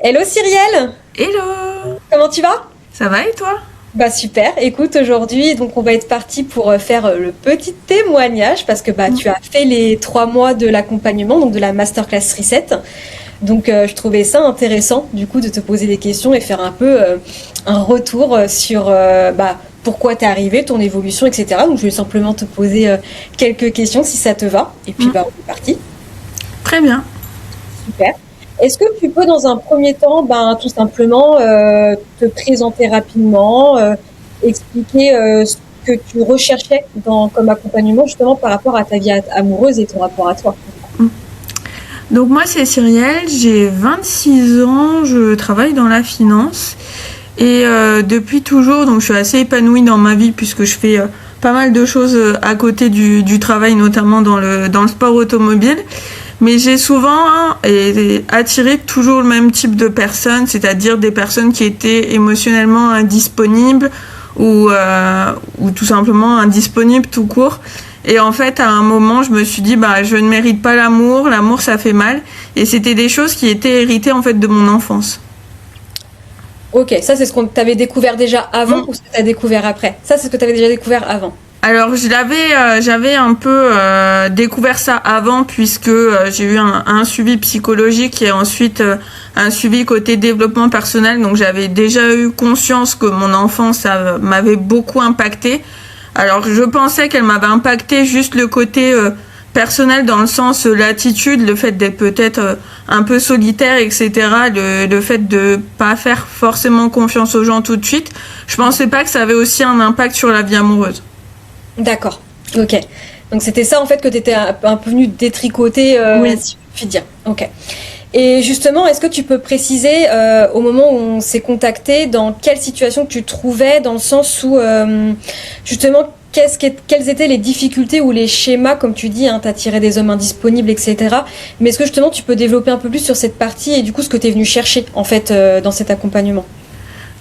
Hello Cyrielle, Hello! comment tu vas? Ça va et toi? Bah super, écoute aujourd'hui donc on va être parti pour faire le petit témoignage parce que bah tu as fait les 3 mois de l'accompagnement donc de la masterclass Reset. Donc je trouvais ça intéressant du coup de te poser des questions et faire un peu un retour sur bah pourquoi t'es arrivé, ton évolution, etc. Donc je vais simplement te poser quelques questions si ça te va et puis Mm. bah on est parti. Très bien. Super. Est-ce que tu peux, dans un premier temps, ben, tout simplement te présenter rapidement, expliquer ce que tu recherchais comme accompagnement justement par rapport à ta vie amoureuse et ton rapport à toi? Donc moi c'est Cyrielle, j'ai 26 ans, je travaille dans la finance et depuis toujours, donc je suis assez épanouie dans ma vie puisque je fais pas mal de choses à côté du travail, notamment dans le sport automobile. Mais j'ai souvent attiré toujours le même type de personnes, c'est-à-dire des personnes qui étaient émotionnellement indisponibles ou tout simplement indisponibles tout court. Et en fait, à un moment, je me suis dit, bah, je ne mérite pas l'amour, l'amour ça fait mal. Et c'était des choses qui étaient héritées en fait de mon enfance. Ok, ça c'est ce qu'on t'avait découvert déjà avant ou ce que t'as découvert après? Ça c'est ce que t'avais déjà découvert avant. Alors j'avais un peu découvert ça avant puisque j'ai eu un suivi psychologique et ensuite un suivi côté développement personnel. Donc j'avais déjà eu conscience que mon enfance ça m'avait beaucoup impacté. Alors je pensais qu'elle m'avait impacté juste le côté personnel dans le sens l'attitude, le fait d'être peut-être un peu solitaire, etc. Le fait de pas faire forcément confiance aux gens tout de suite. Je pensais pas que ça avait aussi un impact sur la vie amoureuse. D'accord, ok. Donc c'était ça en fait que t'étais un peu venu détricoter, Oui. si je puis dire. Ok. Et justement, est-ce que tu peux préciser au moment où on s'est contacté, dans quelle situation tu te trouvais, dans le sens où justement, quelles étaient les difficultés ou les schémas, comme tu dis, hein, t'attirais des hommes indisponibles, etc. Mais est-ce que justement tu peux développer un peu plus sur cette partie et du coup ce que tu es venu chercher en fait dans cet accompagnement?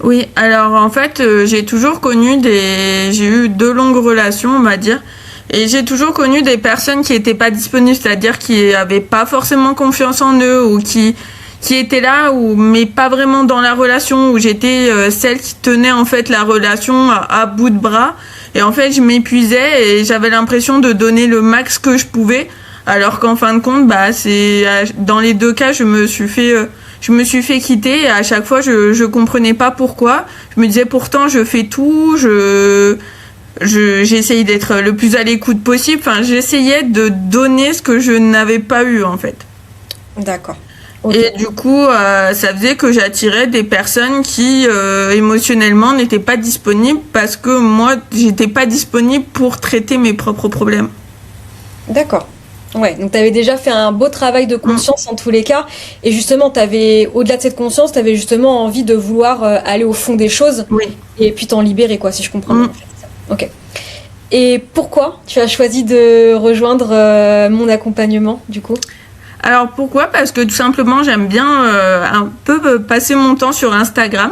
Oui, alors en fait, j'ai eu 2 longues relations, on va dire, et j'ai toujours connu des personnes qui étaient pas disponibles, c'est-à-dire qui avaient pas forcément confiance en eux ou qui étaient là ou mais pas vraiment dans la relation où j'étais celle qui tenait en fait la relation à bout de bras et en fait je m'épuisais et j'avais l'impression de donner le max que je pouvais alors qu'en fin de compte bah c'est dans les 2 cas je me suis fait quitter et à chaque fois je comprenais pas pourquoi. Je me disais pourtant je fais tout, j'essayais d'être le plus à l'écoute possible. Enfin, j'essayais de donner ce que je n'avais pas eu en fait. D'accord. Ok. Et du coup, ça faisait que j'attirais des personnes qui émotionnellement n'étaient pas disponibles parce que moi, j'étais pas disponible pour traiter mes propres problèmes. D'accord. Ouais, donc tu avais déjà fait un beau travail de Mm. conscience en tous les cas. Et justement, au-delà de cette conscience, tu avais justement envie de vouloir aller au fond des choses Oui. et puis t'en libérer, quoi, si je comprends bien. Mm. En fait. Ok. Et pourquoi tu as choisi de rejoindre mon accompagnement, du coup? Alors pourquoi? Parce que tout simplement j'aime bien un peu passer mon temps sur Instagram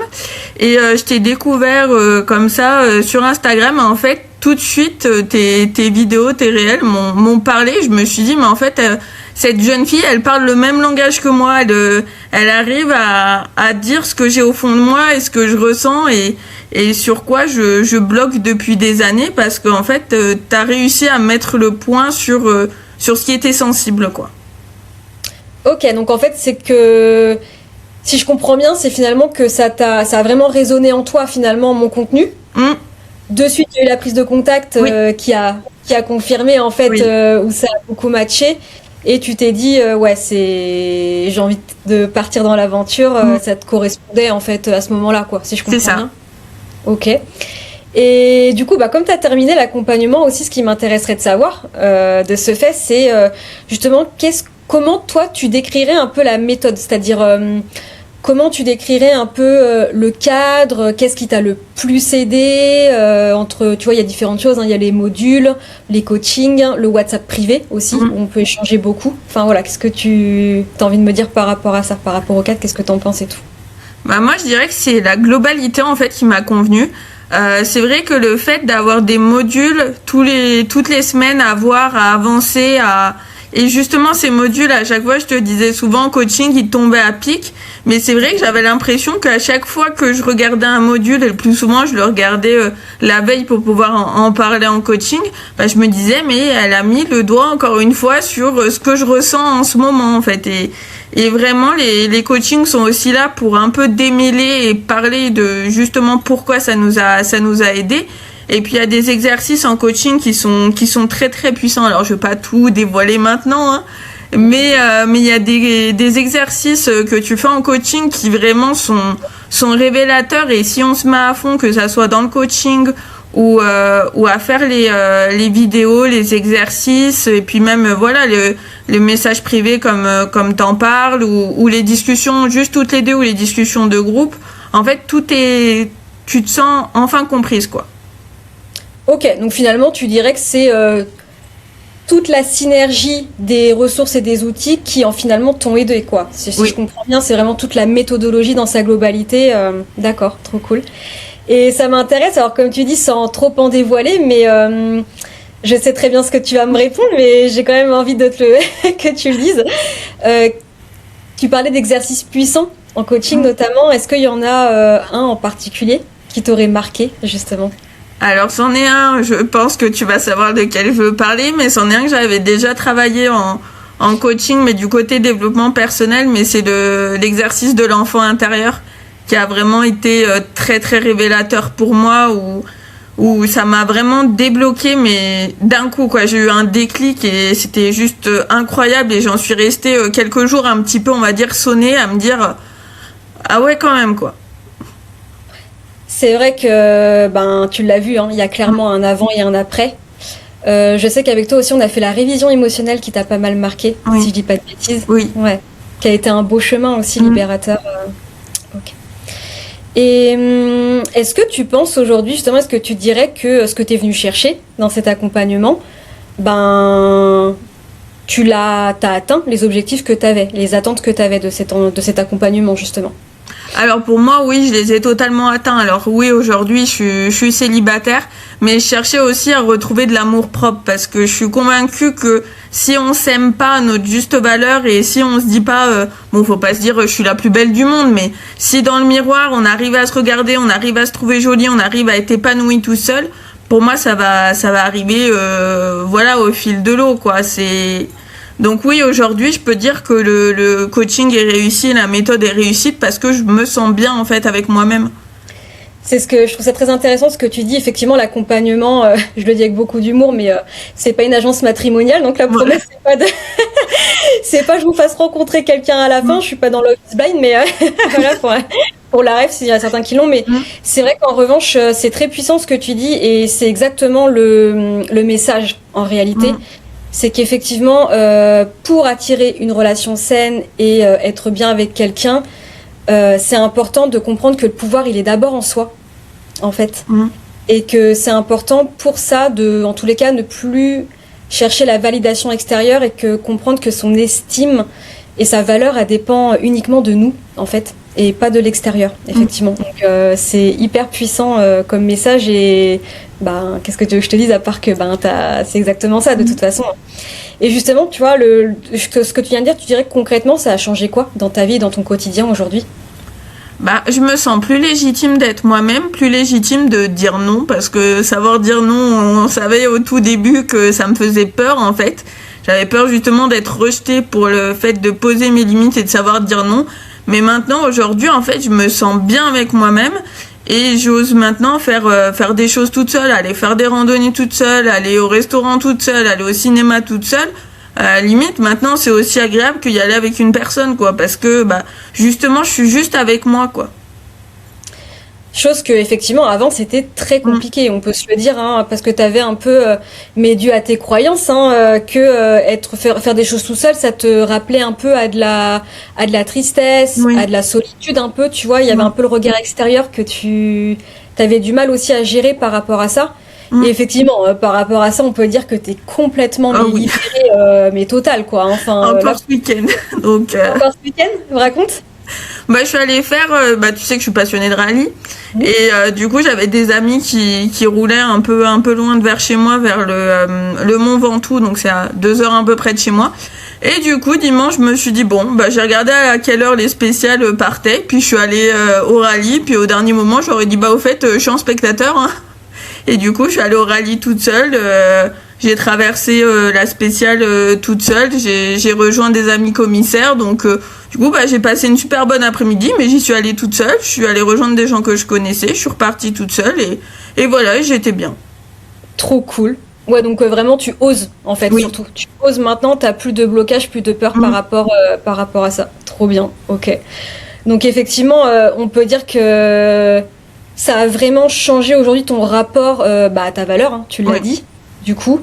et je t'ai découvert comme ça sur Instagram en fait tout de suite tes vidéos, tes réels m'ont parlé. Je me suis dit mais en fait cette jeune fille elle parle le même langage que moi, elle arrive à dire ce que j'ai au fond de moi et ce que je ressens et sur quoi je bloque depuis des années parce qu'en fait t'as réussi à mettre le point sur ce qui était sensible quoi. Ok, donc en fait, c'est que, si je comprends bien, c'est finalement que ça a vraiment résonné en toi, finalement, mon contenu. Mm. De suite, il y a eu la prise de contact Oui, qui a confirmé, en fait, oui, où ça a beaucoup matché. Et tu t'es dit, ouais, j'ai envie de partir dans l'aventure, mm, ça te correspondait, en fait, à ce moment-là, quoi, si je c'est comprends ça. bien. Ok. Et du coup, bah, comme tu as terminé l'accompagnement aussi, ce qui m'intéresserait de savoir de ce fait, c'est justement comment toi tu décrirais un peu la méthode, c'est-à-dire comment tu décrirais un peu le cadre, qu'est-ce qui t'a le plus aidé entre, tu vois, il y a différentes choses, hein, il y a les modules, les coachings, le WhatsApp privé aussi, Mm. où on peut échanger beaucoup. Enfin voilà, qu'est-ce que tu as envie de me dire par rapport à ça, par rapport au cadre, qu'est-ce que tu en penses et tout? Bah, moi, je dirais que c'est la globalité en fait qui m'a convenu. C'est vrai que le fait d'avoir des modules toutes les semaines à voir, à avancer, Et justement, ces modules, à chaque fois, je te disais souvent, coaching, ils tombaient à pic. Mais c'est vrai que j'avais l'impression qu'à chaque fois que je regardais un module, et le plus souvent, je le regardais la veille pour pouvoir en parler en coaching, bah, je me disais, mais elle a mis le doigt encore une fois sur ce que je ressens en ce moment, en fait. Et vraiment, les coachings sont aussi là pour un peu démêler et parler de justement pourquoi ça nous a aidés. Et puis il y a des exercices en coaching qui sont très très puissants. Alors je vais pas tout dévoiler maintenant, hein, mais il y a des exercices que tu fais en coaching qui vraiment sont révélateurs. Et si on se met à fond, que ça soit dans le coaching ou à faire les vidéos, les exercices, et puis même voilà le message privé comme t'en parles, ou les discussions juste toutes les deux, ou les discussions de groupe. En fait, tu te sens enfin comprise, quoi. Ok, donc finalement, tu dirais que c'est toute la synergie des ressources et des outils qui, finalement, t'ont aidé, quoi. Si je comprends bien, c'est vraiment toute la méthodologie dans sa globalité. D'accord, trop cool. Et ça m'intéresse, alors comme tu dis, sans trop en dévoiler, mais je sais très bien ce que tu vas me répondre, mais j'ai quand même envie que tu le dises. Tu parlais d'exercices puissants en coaching notamment. Est-ce qu'il y en a un en particulier qui t'aurait marqué, justement ? Alors, c'en est un, je pense que tu vas savoir de quel je veux parler, mais c'en est un que j'avais déjà travaillé en coaching, mais du côté développement personnel, mais c'est l'exercice de l'enfant intérieur qui a vraiment été très très révélateur pour moi, où ça m'a vraiment débloqué, mais d'un coup, quoi. J'ai eu un déclic et c'était juste incroyable, et j'en suis restée quelques jours un petit peu, on va dire, sonnée, à me dire ah ouais, quand même, quoi. C'est vrai que tu l'as vu, hein, il y a clairement un avant et un après. Je sais qu'avec toi aussi, on a fait la révision émotionnelle qui t'a pas mal marqué, si je dis pas de bêtises. Oui. Ouais. Qui a été un beau chemin aussi libérateur. Ok. Et est-ce que tu penses aujourd'hui, justement, est-ce que tu dirais que ce que tu es venu chercher dans cet accompagnement, t'as atteint les objectifs que tu avais, les attentes que tu avais de cet accompagnement, justement? Alors pour moi, oui, je les ai totalement atteints. Alors oui, aujourd'hui, je suis célibataire, mais je cherchais aussi à retrouver de l'amour propre, parce que je suis convaincue que si on s'aime pas à notre juste valeur, et si on se dit pas, faut pas se dire je suis la plus belle du monde, mais si dans le miroir on arrive à se regarder, on arrive à se trouver jolie, on arrive à être épanoui tout seul, pour moi ça va arriver, au fil de l'eau, quoi. Donc oui, aujourd'hui, je peux dire que le coaching est réussi, la méthode est réussie, parce que je me sens bien, en fait, avec moi-même. C'est ce que je trouve ça très intéressant, ce que tu dis. Effectivement, l'accompagnement, je le dis avec beaucoup d'humour, mais c'est pas une agence matrimoniale, donc la promesse, c'est pas je vous fasse rencontrer quelqu'un à la fin. Je suis pas dans Love is Blind, mais voilà, pour la rêve, s'il y a certains qui l'ont, mais c'est vrai qu'en revanche, c'est très puissant ce que tu dis, et c'est exactement le message, en réalité. C'est qu'effectivement, pour attirer une relation saine et être bien avec quelqu'un, c'est important de comprendre que le pouvoir, il est d'abord en soi, en fait. Et que c'est important pour ça en tous les cas, ne plus chercher la validation extérieure, et comprendre que son estime et sa valeur, elle dépend uniquement de nous, en fait, et pas de l'extérieur, effectivement. Donc, c'est hyper puissant comme message, et qu'est-ce que tu veux que je te dise, à part que c'est exactement ça, de toute façon. Et justement, tu vois, ce que tu viens de dire, tu dirais que concrètement, ça a changé quoi dans ta vie et dans ton quotidien aujourd'hui ? Je me sens plus légitime d'être moi-même, plus légitime de dire non, parce que savoir dire non, on savait au tout début que ça me faisait peur, en fait. J'avais peur justement d'être rejetée pour le fait de poser mes limites et de savoir dire non. Mais maintenant, aujourd'hui, en fait, je me sens bien avec moi-même, et j'ose maintenant faire des choses toute seule, aller faire des randonnées toute seule, aller au restaurant toute seule, aller au cinéma toute seule. Limite, maintenant, c'est aussi agréable qu'y aller avec une personne, quoi, parce que justement, je suis juste avec moi, quoi. Chose que, effectivement, avant, c'était très compliqué, on peut se le dire, hein, parce que tu avais un peu, mais dû à tes croyances, faire des choses tout seul, ça te rappelait un peu à de la tristesse, à de la solitude, un peu, tu vois, il y avait un peu le regard extérieur que tu avais du mal aussi à gérer par rapport à ça. Et effectivement, par rapport à ça, on peut dire que t'es complètement libérée, mais total, quoi. Enfin, encore ce week-end. Donc, encore ce week-end, raconte. Je suis allée faire, tu sais que je suis passionnée de rallye. Et du coup, j'avais des amis qui roulaient un peu loin de vers chez moi, vers le Mont Ventoux, donc c'est à 2 heures à peu près de chez moi. Et du coup, dimanche, je me suis dit, j'ai regardé à quelle heure les spéciales partaient, puis je suis allée au rallye, puis au dernier moment, j'aurais dit, au fait, je suis en spectateur, hein. Et du coup, je suis allée au rallye toute seule, j'ai traversé la spéciale toute seule, j'ai rejoint des amis commissaires, donc du coup, j'ai passé une super bonne après-midi, mais j'y suis allée toute seule, je suis allée rejoindre des gens que je connaissais, je suis repartie toute seule, et voilà, j'étais bien. Trop cool. Ouais, donc vraiment tu oses en fait, oui. Surtout. Tu oses maintenant, t'as plus de blocage, plus de peur par rapport à ça. Trop bien, ok. Donc effectivement, on peut dire que ça a vraiment changé aujourd'hui ton rapport à ta valeur, hein, tu l'as dit, du coup,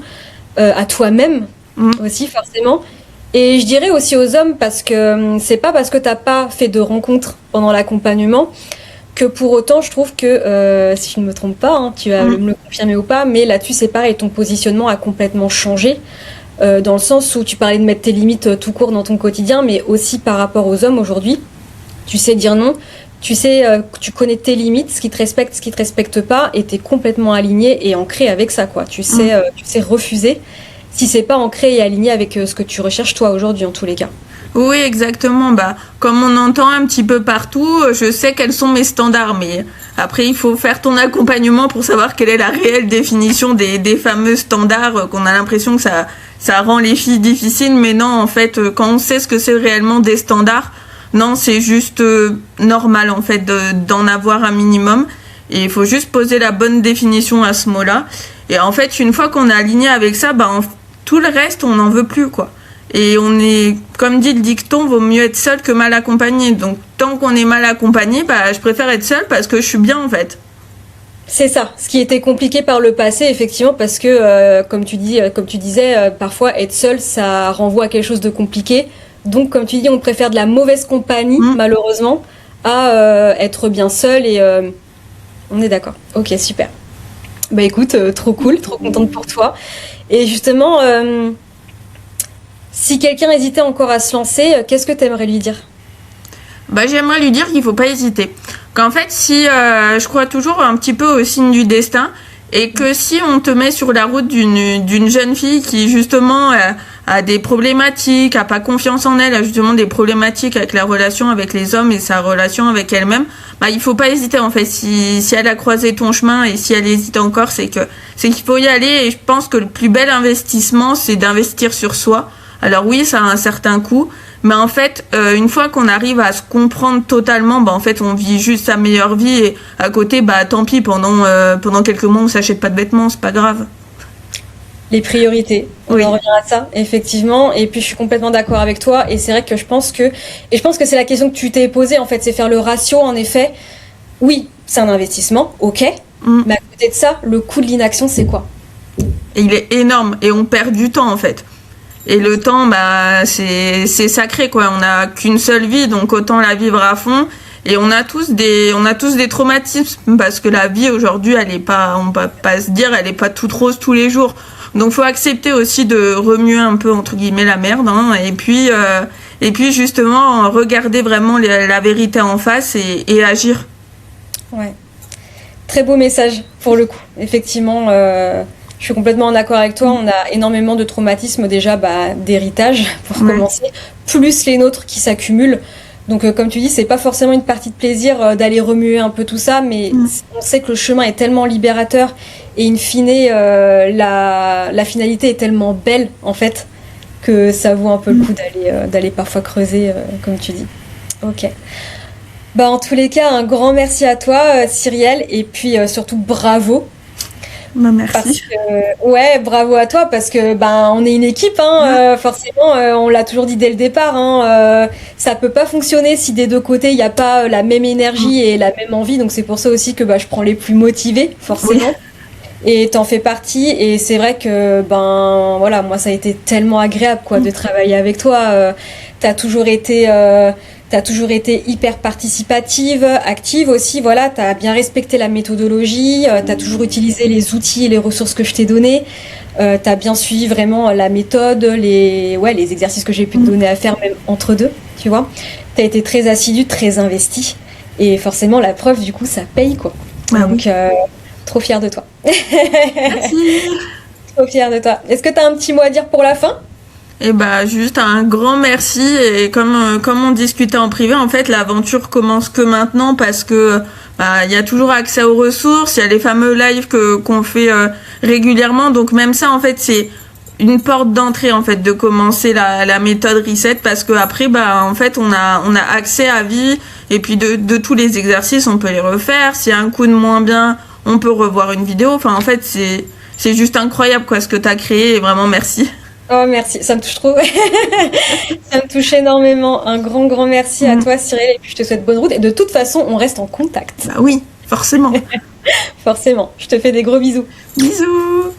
à toi-même aussi forcément. Et je dirais aussi aux hommes, parce que c'est pas parce que t'as pas fait de rencontres pendant l'accompagnement que pour autant, je trouve que, si je ne me trompe pas, hein, tu vas me le confirmer ou pas, mais là-dessus, c'est pareil, ton positionnement a complètement changé, dans le sens où tu parlais de mettre tes limites tout court dans ton quotidien, mais aussi par rapport aux hommes aujourd'hui. Tu sais dire non, tu connais tes limites, ce qui te respecte pas, et tu es complètement aligné et ancré avec ça, quoi. Tu sais refuser si c'est pas ancré et aligné avec ce que tu recherches toi aujourd'hui, en tous les cas. Oui, exactement. Comme on entend un petit peu partout, je sais quels sont mes standards, mais après, il faut faire ton accompagnement pour savoir quelle est la réelle définition des fameux standards, qu'on a l'impression que ça rend les filles difficiles, mais non, en fait, quand on sait ce que c'est réellement des standards, non, c'est juste normal, en fait, d'en avoir un minimum, et il faut juste poser la bonne définition à ce mot-là, et en fait, une fois qu'on est aligné avec ça, tout le reste, on n'en veut plus, quoi. Et on est, comme dit le dicton, vaut mieux être seul que mal accompagné. Donc, tant qu'on est mal accompagné, je préfère être seule parce que je suis bien, en fait. C'est ça. Ce qui était compliqué par le passé, effectivement, parce que, comme tu disais, parfois être seul, ça renvoie à quelque chose de compliqué. Donc, comme tu dis, on préfère de la mauvaise compagnie, malheureusement, à être bien seul. Et on est d'accord. Ok, super. Écoute, trop cool, trop contente pour toi. Et justement, si quelqu'un hésitait encore à se lancer, qu'est-ce que tu aimerais lui dire ? J'aimerais lui dire qu'il ne faut pas hésiter. Qu'en fait, si je crois toujours un petit peu au signe du destin, et que si on te met sur la route d'une jeune fille qui justement a des problématiques, a pas confiance en elle, a justement des problématiques avec la relation avec les hommes et sa relation avec elle-même, il faut pas hésiter en fait. Si elle a croisé ton chemin et si elle hésite encore, c'est qu'il faut y aller. Et je pense que le plus bel investissement, c'est d'investir sur soi. Alors oui, ça a un certain coût, mais en fait, une fois qu'on arrive à se comprendre totalement, en fait, on vit juste sa meilleure vie et à côté, tant pis, pendant quelques mois, on s'achète pas de vêtements, c'est pas grave. Les priorités, on en revient à ça, effectivement, et puis je suis complètement d'accord avec toi, et c'est vrai que je pense que c'est la question que tu t'es posée, en fait, c'est faire le ratio, en effet. Oui, c'est un investissement, ok, mais à côté de ça, le coût de l'inaction, c'est quoi ? Et il est énorme, et on perd du temps, en fait. Et le temps, c'est sacré, quoi. On n'a qu'une seule vie, donc autant la vivre à fond. Et on a tous des traumatismes, parce que la vie aujourd'hui, elle est pas, on va pas se dire, elle est pas toute rose tous les jours. Donc faut accepter aussi de remuer un peu entre guillemets la merde, hein, et puis justement regarder vraiment la vérité en face et agir. Ouais. Très beau message pour le coup. Effectivement. Je suis complètement en accord avec toi. On a énormément de traumatismes déjà d'héritage pour commencer, plus les nôtres qui s'accumulent. Donc comme tu dis, c'est pas forcément une partie de plaisir d'aller remuer un peu tout ça, mais on sait que le chemin est tellement libérateur et in fine la finalité est tellement belle en fait que ça vaut un peu le coup d'aller parfois creuser comme tu dis. Ok. En tous les cas, un grand merci à toi Cyrielle et puis surtout bravo. Merci. Bravo à toi parce que on est une équipe, hein, forcément, on l'a toujours dit dès le départ, hein, ça peut pas fonctionner si des deux côtés il n'y a pas la même énergie et la même envie, donc c'est pour ça aussi que je prends les plus motivés, forcément. Et t'en fais partie, et c'est vrai que moi ça a été tellement agréable de travailler avec toi. T'as toujours été hyper participative, active aussi, t'as bien respecté la méthodologie, t'as toujours utilisé les outils et les ressources que je t'ai donnés, t'as bien suivi vraiment la méthode, les exercices que j'ai pu te donner à faire même entre deux. tu vois. Tu as été très assidu, très investi. Et forcément, la preuve, du coup, ça paye, quoi. Donc, trop fière de toi. Merci. Trop fière de toi. Est-ce que tu as un petit mot à dire pour la fin? Et juste un grand merci. Et comme on discutait en privé, en fait, l'aventure commence que maintenant parce que il y a toujours accès aux ressources, il y a les fameux lives qu'on fait régulièrement. Donc même ça, en fait, c'est une porte d'entrée, en fait, de commencer la méthode Reset, parce que après, en fait, on a accès à vie, et puis de tous les exercices, on peut les refaire. S'il y a un coup de moins bien, on peut revoir une vidéo. Enfin, en fait, c'est juste incroyable, quoi, ce que t'as créé, et vraiment merci. Oh, merci, ça me touche trop. Ça me touche énormément. Un grand merci à toi, Cyril, et puis je te souhaite bonne route. Et de toute façon, on reste en contact. Oui, forcément. Forcément. Je te fais des gros bisous. Bisous.